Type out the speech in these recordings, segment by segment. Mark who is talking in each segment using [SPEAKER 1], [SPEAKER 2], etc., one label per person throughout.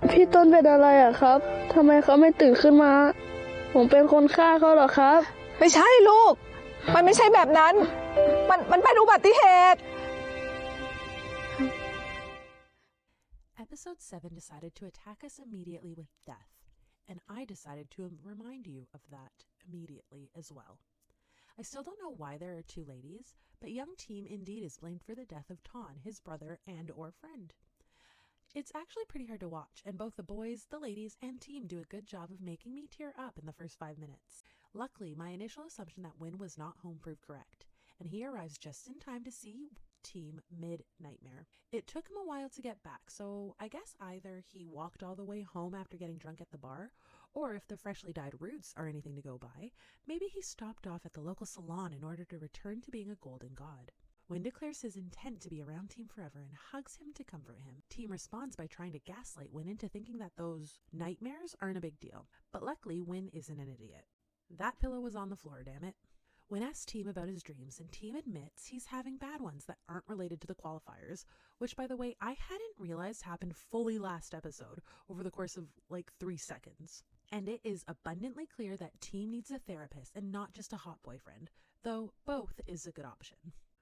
[SPEAKER 1] พี่ต้นเป็นอะไรอะครับทำไมเขาไม่ตื่นขึ้นมาผมเป็นคนฆ่าเขาเหรอครับ
[SPEAKER 2] ไม่ใช่ลูกมันไม่ใช่แบบนั้นมันเป็นอุบัติเหตุ
[SPEAKER 3] Episode 7 decided to attack us immediately with death, and I decided to remind you of that immediately as well. I still don't know why there are two ladies, but young Team indeed is blamed for the death of Ton, his brother and or friend. It's actually pretty hard to watch, and both the boys, the ladies, and Team do a good job of making me tear up in the first 5 minutes. Luckily, my initial assumption that Win was not home proved correct, and he arrives just in time to see Team mid-nightmare. It took him a while to get back, so I guess either he walked all the way home after getting drunk at the bar, or if the freshly dyed roots are anything to go by, maybe he stopped off at the local salon in order to return to being a golden god. Win declares his intent to be around Team forever and hugs him to comfort him. Team responds by trying to gaslight Win into thinking that those nightmares aren't a big deal, but luckily Win isn't an idiot. That pillow was on the floor, damn it. Win asks Team about his dreams, and Team admits he's having bad ones that aren't related to the qualifiers, which, by the way, I hadn't realized happened fully last episode over the course of like 3 seconds. And it is abundantly clear that Team needs a therapist and not just a hot boyfriend, though both is a good option.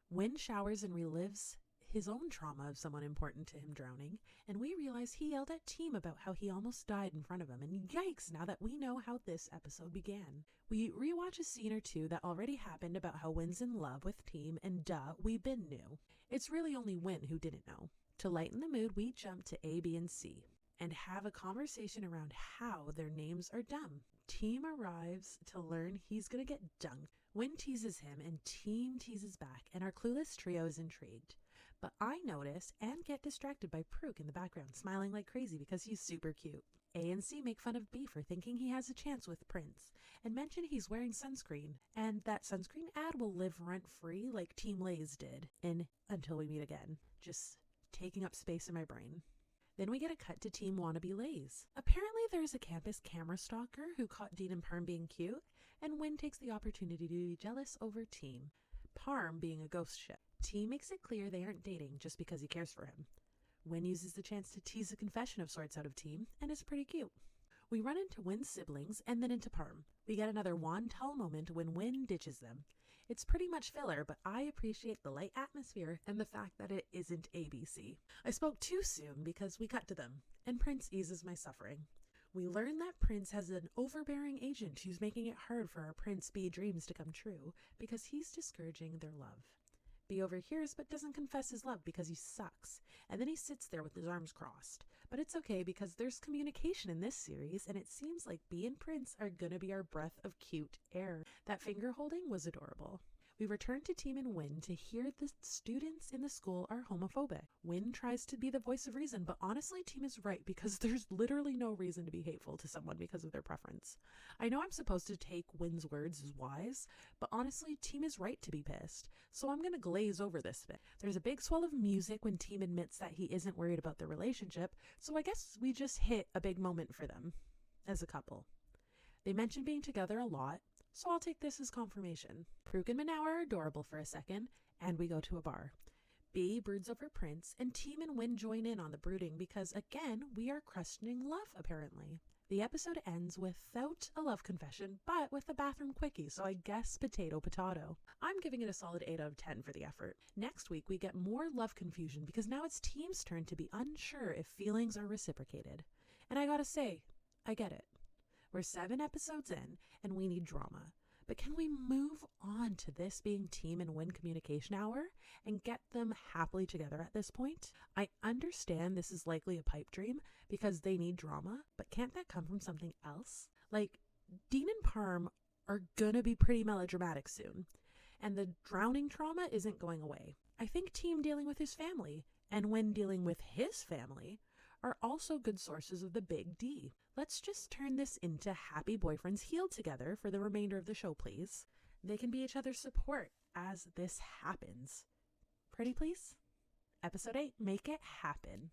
[SPEAKER 3] Win showers and relives his own trauma of someone important to him drowning, and we realize he yelled at Team about how he almost died in front of him, and yikes, now that we know how this episode began. We rewatch a scene or two that already happened about how Win's in love with Team, and we been knew. It's really only Win who didn't know. To lighten the mood, we jump to A, B, and C, and have a conversation around how their names are dumb. Team arrives to learn he's gonna get dunked. Win teases him and Team teases back, and our clueless trio is intrigued. But I notice and get distracted by Prook in the background, smiling like crazy because he's super cute. A and C make fun of B for thinking he has a chance with Prince, and mention he's wearing sunscreen, and that sunscreen ad will live rent-free like Team Lay's did in Until We Meet Again, just taking up space in my brain. Then we get a cut to Team Wannabe Lays. Apparently there's a campus camera stalker who caught Dean and Parm being cute, and Win takes the opportunity to be jealous over Team, Parm being a ghost ship. Team makes it clear they aren't dating just because he cares for him. Win uses the chance to tease a confession of sorts out of Team, and it's pretty cute. We run into Win's siblings and then into Parm. We get another Wan-Tel moment when Win ditches them. It's pretty much filler, but I appreciate the light atmosphere and the fact that it isn't ABC. I spoke too soon because we cut to them, and Prince eases my suffering. We learn that Prince has an overbearing agent who's making it hard for our Prince B dreams to come true because he's discouraging their love. B overhears but doesn't confess his love because he sucks, and then he sits there with his arms crossed. But it's okay because there's communication in this series, and it seems like B and Prince are gonna be our breath of cute air. That finger holding was adorable. We return to Team and Win to hear the students in the school are homophobic. Win tries to be the voice of reason, but honestly Team is right because there's literally no reason to be hateful to someone because of their preference. I know I'm supposed to take Win's words as wise, but honestly Team is right to be pissed, so I'm gonna glaze over this bit. There's a big swell of music when Team admits that he isn't worried about their relationship, so I guess we just hit a big moment for them as a couple. They mention being together a lot, so I'll take this as confirmation. Prook and Manow are adorable for a second, and we go to a bar. B broods over Prince, and Team and Win join in on the brooding because, again, we are questioning love, apparently. The episode ends without a love confession, but with a bathroom quickie, so I guess potato. I'm giving it a solid 8 out of 10 for the effort. Next week, we get more love confusion because now it's Team's turn to be unsure if feelings are reciprocated. And I gotta say, I get it. We're 7 episodes in, and we need drama. But can we move on to this being Team and Win communication hour and get them happily together at this point? I understand this is likely a pipe dream because they need drama, but can't that come from something else? Like, Dean and Parm are gonna be pretty melodramatic soon, and the drowning trauma isn't going away. I think Team dealing with his family and Win dealing with his family are also good sources of the big D. Let's just turn this into happy boyfriends healed together for the remainder of the show, please. They can be each other's support as this happens. Pretty please? Episode 8, make it happen.